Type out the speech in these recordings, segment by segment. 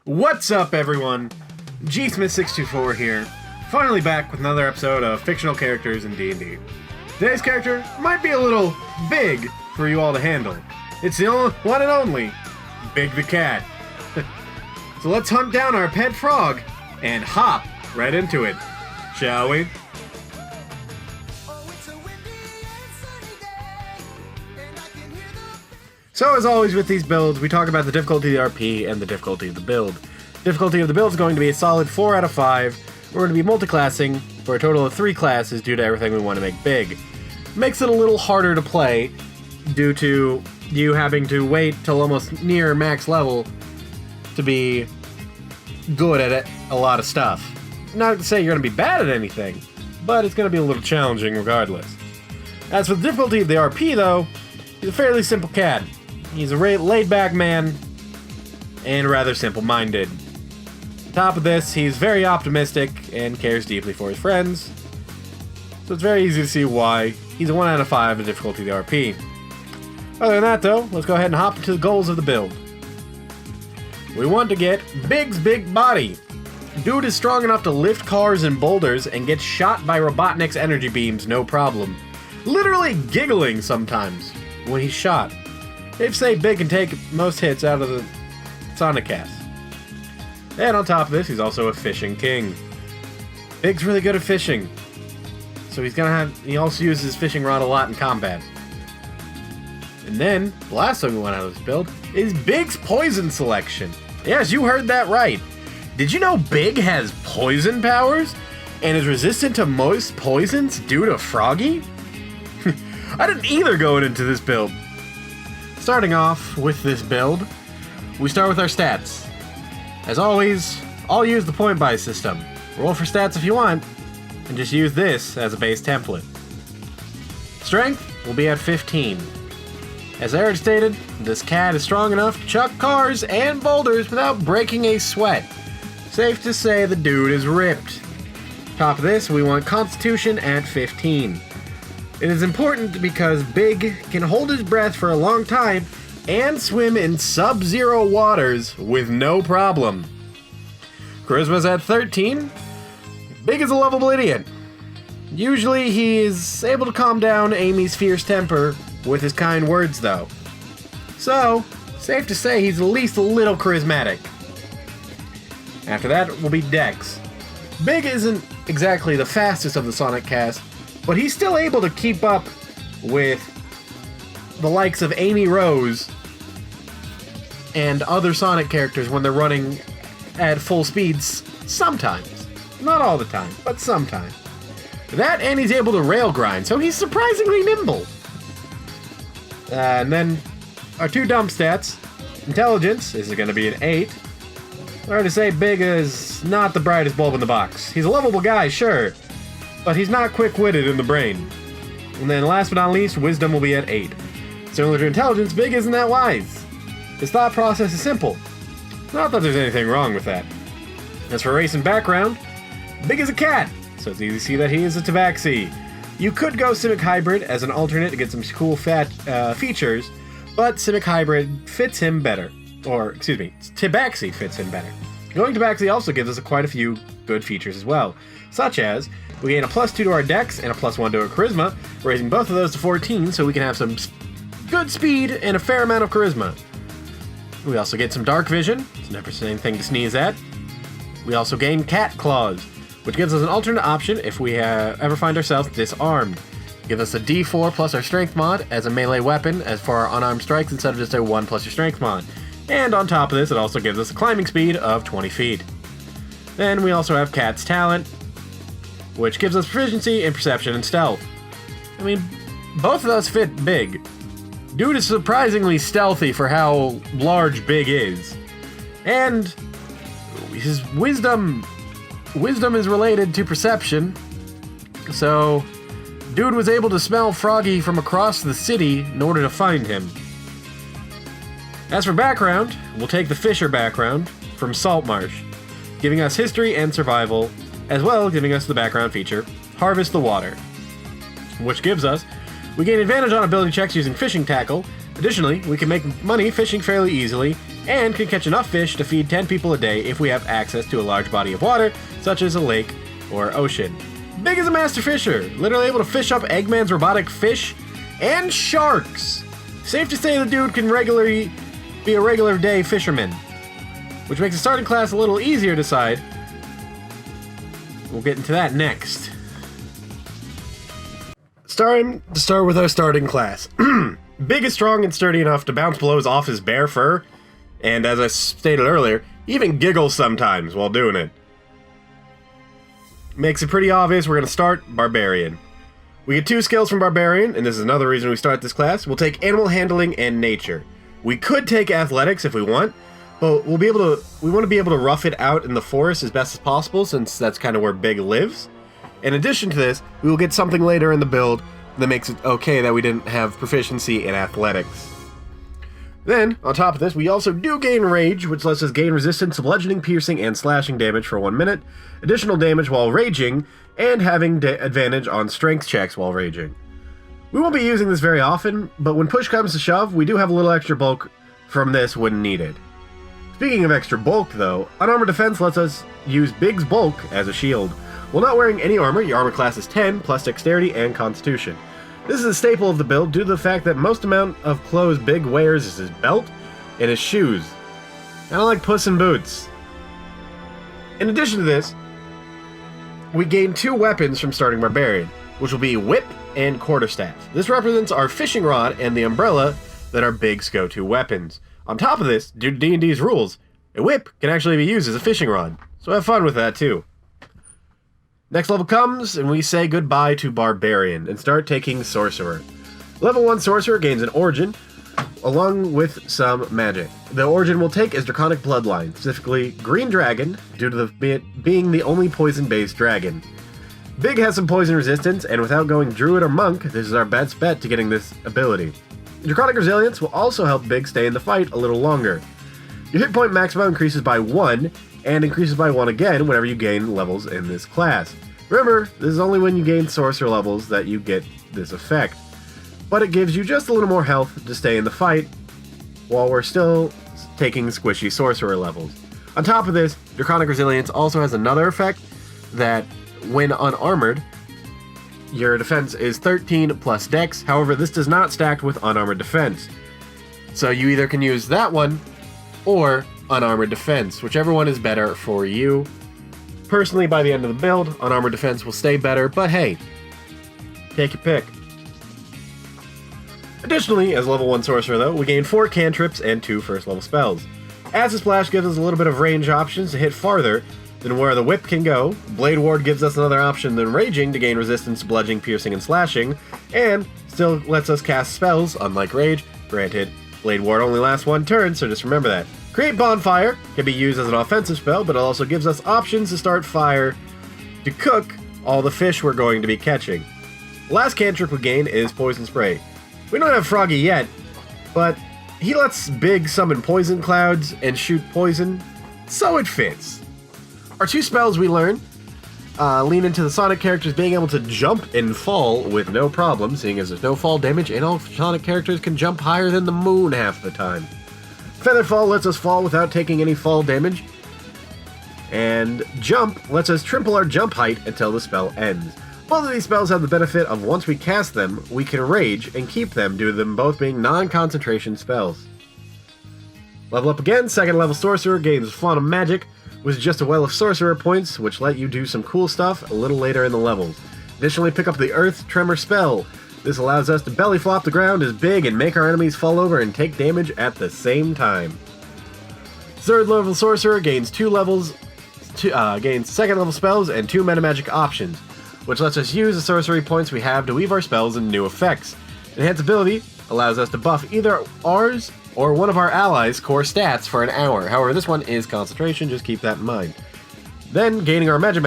What's up, everyone? GSmith624 here, finally back with another episode of fictional characters in D&D. Today's character might be a little big for you all to handle. It's the only one and only Big the Cat. So let's hunt down our pet frog and hop right into it, shall we? So as always with these builds, we talk about the difficulty of the RP and the difficulty of the build. Difficulty of the build is going to be a solid 4 out of 5. We're going to be multi-classing for a total of 3 classes due to everything we want to make big. Makes it a little harder to play due to you having to wait till almost near max level to be good at a lot of stuff. Not to say you're going to be bad at anything, but it's going to be a little challenging regardless. As for the difficulty of the RP though, he's a fairly simple cat. He's a laid-back man, and rather simple-minded. On top of this, he's very optimistic and cares deeply for his friends, so it's very easy to see why he's a 1 out of 5 in the difficulty of the RP. Other than that though, let's go ahead and hop into the goals of the build. We want to get Big's big body. Dude is strong enough to lift cars and boulders and get shot by Robotnik's energy beams no problem. Literally giggling sometimes when he's shot. They say Big can take most hits out of the Sonic cast. And on top of this, he's also a fishing king. Big's really good at fishing. So he also uses his fishing rod a lot in combat. And then, the last thing we want out of this build is Big's poison selection. Yes, you heard that right. Did you know Big has poison powers? And is resistant to most poisons due to Froggy? I didn't either going into this build. Starting off with this build, we start with our stats. As always, I'll use the point buy system. Roll for stats if you want, and just use this as a base template. Strength will be at 15. As I already stated, this cat is strong enough to chuck cars and boulders without breaking a sweat. Safe to say the dude is ripped. Top of this, we want Constitution at 15. It is important because Big can hold his breath for a long time and swim in sub-zero waters with no problem. Charisma's at 13. Big is a lovable idiot. Usually he is able to calm down Amy's fierce temper with his kind words though. So, safe to say he's at least a little charismatic. After that will be Dex. Big isn't exactly the fastest of the Sonic cast, but he's still able to keep up with the likes of Amy Rose and other Sonic characters when they're running at full speeds sometimes. Not all the time, but sometimes. That, and he's able to rail grind, so he's surprisingly nimble. And then our 2 dump stats. Intelligence is going to be an 8. Hard to say Big is not the brightest bulb in the box. He's a lovable guy, sure, but he's not quick-witted in the brain. And then last but not least, Wisdom will be at 8. Similar to Intelligence, Big isn't that wise. His thought process is simple. Not that there's anything wrong with that. As for race and background, Big is a cat, so it's easy to see that he is a Tabaxi. You could go Simic Hybrid as an alternate to get some cool features, but Simic Hybrid fits him better. Or, excuse me, Tabaxi fits him better. Going Tabaxi also gives us quite a few good features as well, such as we gain a +2 to our Dex and a +1 to our Charisma, raising both of those to 14 so we can have some good speed and a fair amount of Charisma. We also get some Darkvision, it's never anything to sneeze at. We also gain Cat Claws, which gives us an alternate option if we ever find ourselves disarmed. Give us a D4 plus our Strength mod as a melee weapon as for our unarmed strikes instead of just a 1 plus your Strength mod. And on top of this, it also gives us a climbing speed of 20 feet. Then we also have Cat's Talent, which gives us proficiency in perception and stealth. I mean, both of those fit Big. Dude is surprisingly stealthy for how large Big is. And his wisdom is related to perception, so dude was able to smell Froggy from across the city in order to find him. As for background, we'll take the Fisher background from Saltmarsh, giving us history and survival, as well as giving us the background feature, Harvest the Water, which gives us, we gain advantage on ability checks using fishing tackle. Additionally, we can make money fishing fairly easily, and can catch enough fish to feed 10 people a day if we have access to a large body of water, such as a lake or ocean. Big as a master fisher, literally able to fish up Eggman's robotic fish and sharks. Safe to say the dude can regularly be a regular day fisherman, which makes the starting class a little easier to decide. We'll get into that next. Time to start with our starting class. Big is strong and sturdy enough to bounce blows off his bare fur, and as I stated earlier, even giggles sometimes while doing it. Makes it pretty obvious we're going to start Barbarian. We get 2 skills from Barbarian, and this is another reason we start this class. We'll take Animal Handling and Nature. We could take Athletics if we want, but we want to be able to rough it out in the forest as best as possible, since that's kind of where Big lives. In addition to this, we will get something later in the build that makes it okay that we didn't have proficiency in Athletics. Then, on top of this, we also do gain Rage, which lets us gain resistance to bludgeoning, piercing, and slashing damage for 1 minute, additional damage while raging, and having advantage on strength checks while raging. We won't be using this very often, but when push comes to shove, we do have a little extra bulk from this when needed. Speaking of extra bulk, though, Unarmored Defense lets us use Big's bulk as a shield. While not wearing any armor, your armor class is 10, plus Dexterity and Constitution. This is a staple of the build due to the fact that most amount of clothes Big wears is his belt and his shoes. Kinda like Puss in Boots. In addition to this, we gain 2 weapons from starting Barbarian, which will be Whip and Quarterstaff. This represents our fishing rod and the umbrella that are Big's go-to weapons. On top of this, due to D&D's rules, a whip can actually be used as a fishing rod, so have fun with that too. Next level comes, and we say goodbye to Barbarian and start taking Sorcerer. Level 1 Sorcerer gains an Origin, along with some magic. The Origin we'll take is Draconic Bloodline, specifically Green Dragon, due to being the only poison-based dragon. Big has some poison resistance, and without going Druid or Monk, this is our best bet to getting this ability. Draconic Resilience will also help Big stay in the fight a little longer. Your hit point maximum increases by 1, and increases by 1 again whenever you gain levels in this class. Remember, this is only when you gain Sorcerer levels that you get this effect, but it gives you just a little more health to stay in the fight while we're still taking squishy Sorcerer levels. On top of this, Draconic Resilience also has another effect that, when unarmored, your defense is 13 plus Dex. However, this does not stack with unarmored defense. So you either can use that one or unarmored defense, whichever one is better for you. Personally, by the end of the build, unarmored defense will stay better, but hey, take your pick. Additionally, as level 1 Sorcerer though, we gain 4 cantrips and 2 first level spells. Acid Splash gives us a little bit of range options to hit farther than where the whip can go. Blade Ward gives us another option than Raging to gain resistance to bludgeoning, piercing, and slashing, and still lets us cast spells, unlike Rage. Granted, Blade Ward only lasts 1 turn, so just remember that. Create Bonfire can be used as an offensive spell, but it also gives us options to start fire to cook all the fish we're going to be catching. The last cantrip we gain is Poison Spray. We don't have Froggy yet, but he lets Big summon poison clouds and shoot poison, so it fits. Our 2 spells we learn lean into the Sonic characters being able to jump and fall with no problem, seeing as there's no fall damage, and all Sonic characters can jump higher than the moon half the time. Featherfall lets us fall without taking any fall damage, and Jump lets us triple our jump height until the spell ends. Both of these spells have the benefit of once we cast them, we can rage and keep them due to them both being non-concentration spells. Level up again, 2nd level Sorcerer gains Flaunt of Magic, which is just a well of Sorcerer points, which let you do some cool stuff a little later in the levels. Additionally, pick up the Earth Tremor spell. This allows us to belly flop the ground as Big and make our enemies fall over and take damage at the same time. 3rd level Sorcerer gains 2 levels, gains 2nd level spells and 2 meta magic options, which lets us use the sorcery points we have to weave our spells into new effects. Enhance ability allows us to buff either ours or one of our allies' core stats for an hour. However, this one is concentration, just keep that in mind. Then, gaining our meta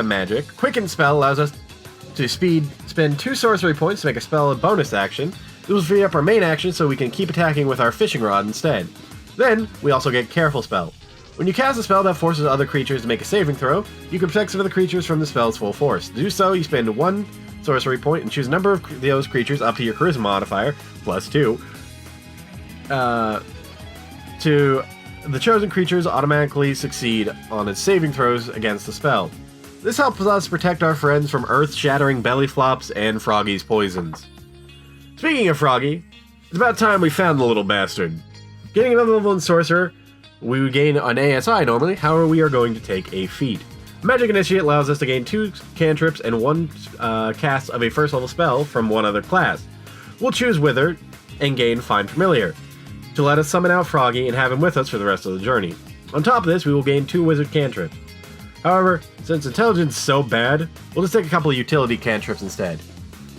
magic, Quicken spell allows us to spend 2 sorcery points to make a spell a bonus action. This will free up our main action so we can keep attacking with our fishing rod instead. Then, we also get Careful spell. When you cast a spell that forces other creatures to make a saving throw, you can protect some of the creatures from the spell's full force. To do so, you spend 1 sorcery point and choose a number of those creatures up to your charisma modifier, +2. the chosen creatures automatically succeed on its saving throws against the spell. This helps us protect our friends from earth-shattering belly flops and Froggy's poisons. Speaking of Froggy, it's about time we found the little bastard. Getting another level in Sorcerer, we would gain an ASI normally, however we are going to take a feat. Magic Initiate allows us to gain 2 cantrips and 1 cast of a first level spell from one other class. We'll choose Wither and gain Find Familiar to let us summon out Froggy and have him with us for the rest of the journey. On top of this, we will gain 2 Wizard cantrips. However, since Intelligence is so bad, we'll just take a couple of utility cantrips instead.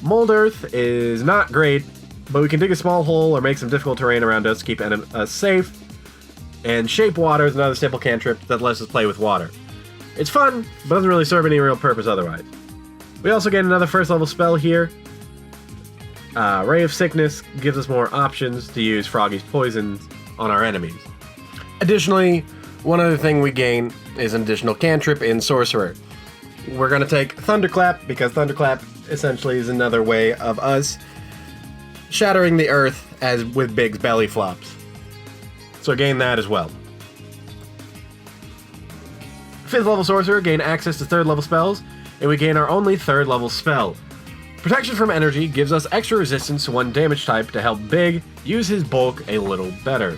Mold Earth is not great, but we can dig a small hole or make some difficult terrain around us to keep us safe. And Shape Water is another simple cantrip that lets us play with water. It's fun, but doesn't really serve any real purpose otherwise. We also get another first level spell here. Ray of Sickness gives us more options to use Froggy's poisons on our enemies. Additionally, one other thing we gain is an additional cantrip in Sorcerer. We're going to take Thunderclap, because Thunderclap essentially is another way of us shattering the earth as with Big's belly flops. So gain that as well. 5th level Sorcerer, gain access to 3rd level spells, and we gain our only 3rd level spell. Protection from Energy gives us extra resistance to one damage type to help Big use his bulk a little better.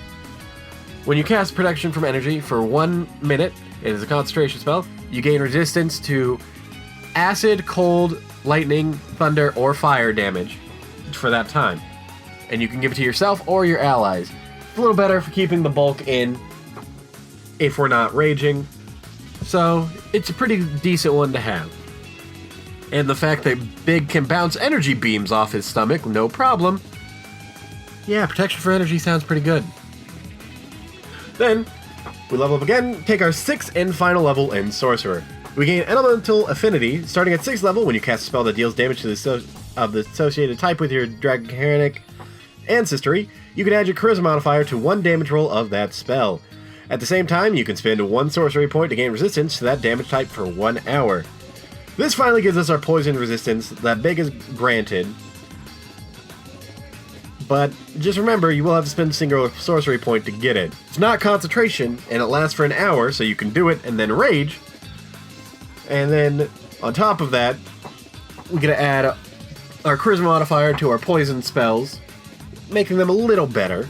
When you cast Protection from Energy for 1 minute, it is a concentration spell, you gain resistance to acid, cold, lightning, thunder, or fire damage for that time. And you can give it to yourself or your allies. It's a little better for keeping the bulk in if we're not raging. So, it's a pretty decent one to have. And the fact that Big can bounce energy beams off his stomach, no problem. Yeah, Protection for Energy sounds pretty good. Then, we level up again, take our 6th and final level in Sorcerer. We gain Elemental Affinity, starting at 6th level when you cast a spell that deals damage to the associated type with your Draconic ancestry. You can add your Charisma modifier to 1 damage roll of that spell. At the same time, you can spend 1 sorcery point to gain resistance to that damage type for 1 hour. This finally gives us our poison resistance that Big is granted. But just remember, you will have to spend a single sorcery point to get it. It's not concentration, and it lasts for an hour, so you can do it and then rage. And then, on top of that, we get to add our Charisma modifier to our poison spells, making them a little better.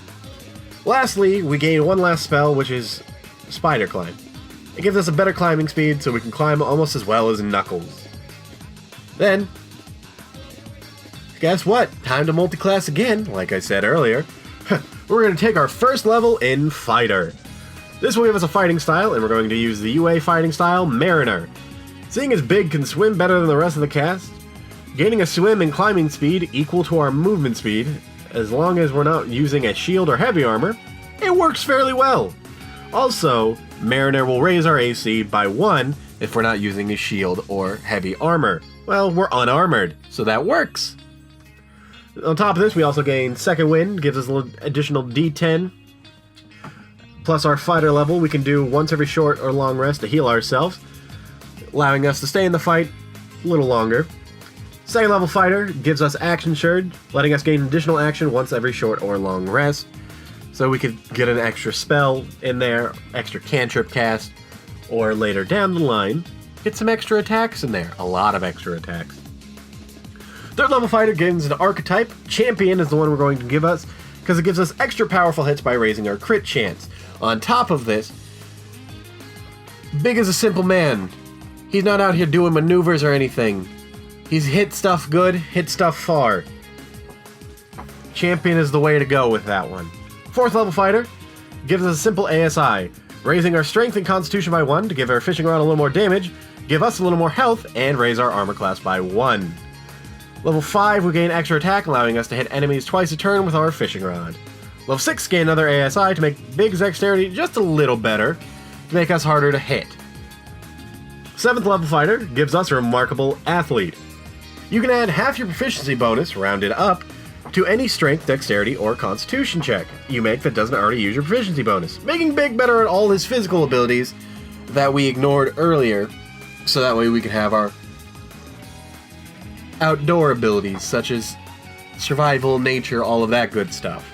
Lastly, we gain 1 last spell, which is Spider Climb. It gives us a better climbing speed, so we can climb almost as well as Knuckles. Then, guess what? Time to multi-class again, like I said earlier. We're going to take our first level in Fighter. This will give us a fighting style, and we're going to use the UA fighting style, Mariner. Seeing as Big can swim better than the rest of the cast, gaining a swim and climbing speed equal to our movement speed, as long as we're not using a shield or heavy armor, it works fairly well. Also, Mariner will raise our AC by 1 if we're not using a shield or heavy armor. Well, we're unarmored, so that works. On top of this, we also gain Second Wind, gives us a little additional D10. Plus our fighter level, we can do once every short or long rest to heal ourselves, allowing us to stay in the fight a little longer. 2nd level fighter gives us Action Surge, letting us gain additional action once every short or long rest. So we could get an extra spell in there, extra cantrip cast, or later down the line, get some extra attacks in there. A lot of extra attacks. 3rd level fighter gives an archetype. Champion is the one we're going to give us, because it gives us extra powerful hits by raising our crit chance. On top of this, Big is a simple man. He's not out here doing maneuvers or anything. He's hit stuff good, hit stuff far. Champion is the way to go with that one. 4th level fighter gives us a simple ASI, raising our strength and constitution by 1 to give our fishing rod a little more damage, give us a little more health, and raise our armor class by 1. Level 5, we gain extra attack, allowing us to hit enemies twice a turn with our fishing rod. Level 6, gain another ASI to make Big's dexterity just a little better, to make us harder to hit. 7th level fighter gives us a remarkable athlete. You can add half your proficiency bonus, rounded up, to any strength, dexterity, or constitution check you make that doesn't already use your proficiency bonus, making Big better at all his physical abilities that we ignored earlier, so that way we can have our outdoor abilities, such as survival, nature, all of that good stuff.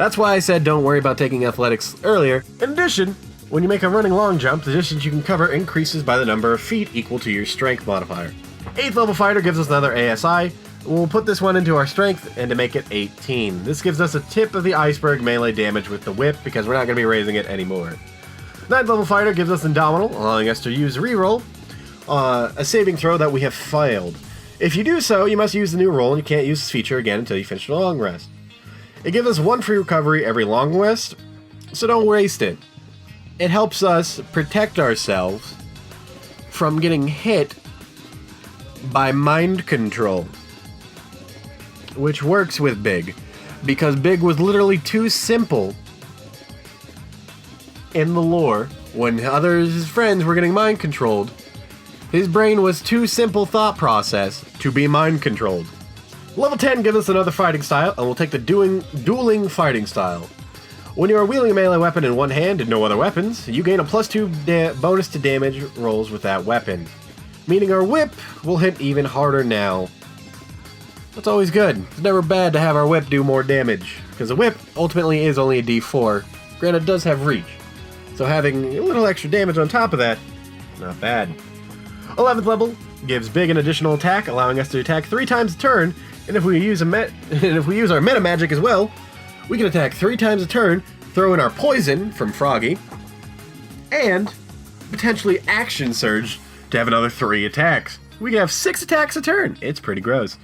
That's why I said don't worry about taking athletics earlier. In addition, when you make a running long jump, the distance you can cover increases by the number of feet equal to your strength modifier. 8th level fighter gives us another ASI. We'll put this one into our strength and to make it 18. This gives us a tip of the iceberg melee damage with the whip because we're not going to be raising it anymore. 9th level fighter gives us Indomitable, allowing us to use reroll, a saving throw that we have failed. If you do so, you must use the new roll and you can't use this feature again until you finish the long rest. It gives us 1 free recovery every long rest, so don't waste it. It helps us protect ourselves from getting hit by mind control, which works with Big, because Big was literally too simple in the lore. When his friends were getting mind controlled, his brain was too simple thought process to be mind controlled. Level 10 gives us another fighting style, and we'll take the dueling fighting style. When you are wielding a melee weapon in one hand and no other weapons, you gain a +2 bonus to damage rolls with that weapon, meaning our whip will hit even harder now. That's always good. It's never bad to have our whip do more damage, because the whip ultimately is only a D4. Granted, it does have reach, so having a little extra damage on top of that, not bad. 11th level gives Big an additional attack, allowing us to attack 3 times a turn, and if we use our meta magic as well, we can attack 3 times a turn, throw in our poison from Froggy, and potentially action surge to have another 3 attacks. We can have 6 attacks a turn. It's pretty gross.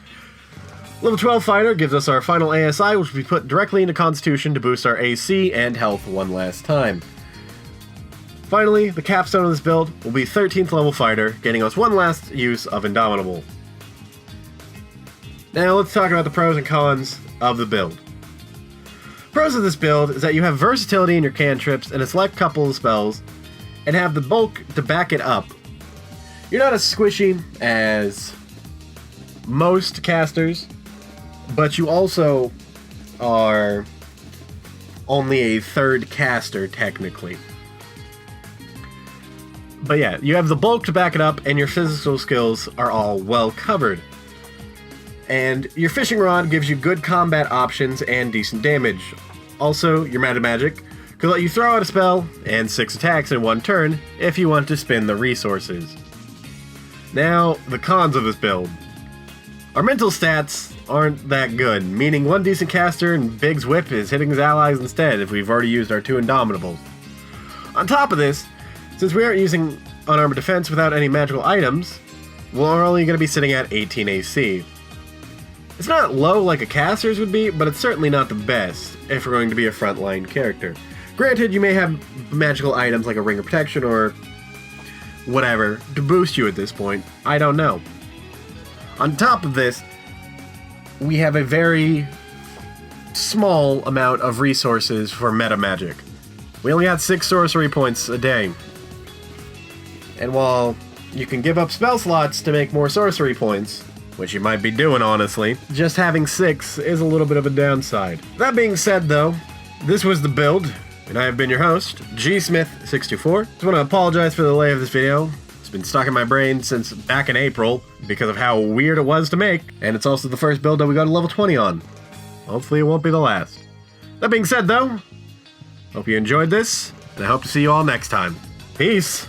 Level 12 fighter gives us our final ASI, which we put directly into Constitution to boost our AC and health one last time. Finally, the capstone of this build will be 13th level fighter, getting us one last use of Indomitable. Now let's talk about the pros and cons of the build. Pros of this build is that you have versatility in your cantrips and a select couple of spells, and have the bulk to back it up. You're not as squishy as most casters, but you also are only a 3rd caster technically. But yeah, you have the bulk to back it up, and your physical skills are all well covered. And your fishing rod gives you good combat options and decent damage. Also, your meta magic could let you throw out a spell and 6 attacks in one turn if you want to spin the resources. Now, the cons of this build. Our mental stats aren't that good, meaning one decent caster and Big's whip is hitting his allies instead if we've already used our 2 Indomitables. On top of this, since we aren't using unarmored defense without any magical items, we're only going to be sitting at 18 AC. It's not low like a caster's would be, but it's certainly not the best if we're going to be a frontline character. Granted, you may have magical items like a ring of protection or whatever to boost you at this point. I don't know. On top of this, we have a very small amount of resources for meta magic. We only got 6 sorcery points a day. And while you can give up spell slots to make more sorcery points, which you might be doing honestly, just having 6 is a little bit of a downside. That being said though, this was the build, and I have been your host, GSmith624. Just want to apologize for the delay of this video. It's been stuck in my brain since back in April because of how weird it was to make, and it's also the first build that we got a level 20 on. Hopefully it won't be the last. That being said though, hope you enjoyed this, and I hope to see you all next time. Peace!